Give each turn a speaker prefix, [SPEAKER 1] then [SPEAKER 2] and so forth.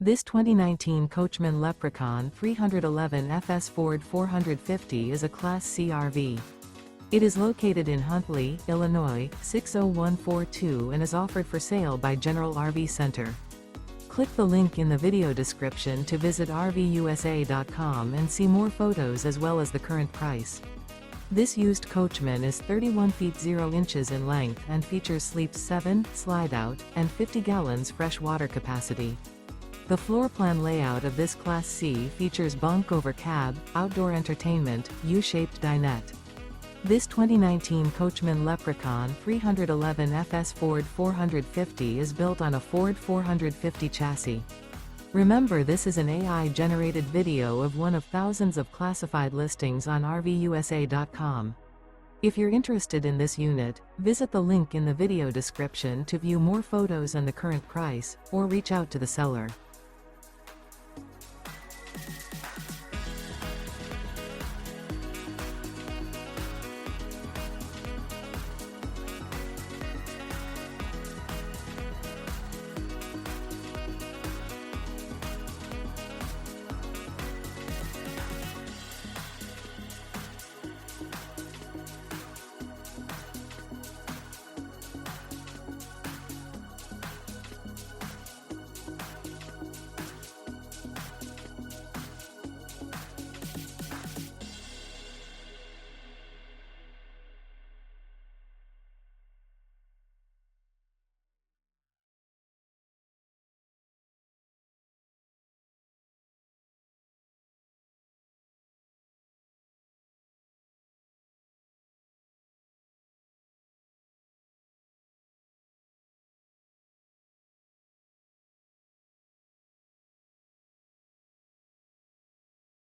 [SPEAKER 1] This 2019 Coachmen Leprechaun 311 FS Ford 450 is a Class C RV. It is located in Huntley, Illinois, 60142 and is offered for sale by General RV Center. Click the link in the video description to visit RVUSA.com and see more photos as well as the current price. This used Coachman is 31 feet 0 inches in length and features sleeps 7, slide-out, and 50 gallons fresh water capacity. The floor plan layout of this Class C features bunk over cab, outdoor entertainment, U-shaped dinette. This 2019 Coachmen Leprechaun 311 FS Ford 450 is built on a Ford 450 chassis. Remember, this is an AI-generated video of one of thousands of classified listings on RVUSA.com. If you're interested in this unit, visit the link in the video description to view more photos and the current price, or reach out to the seller.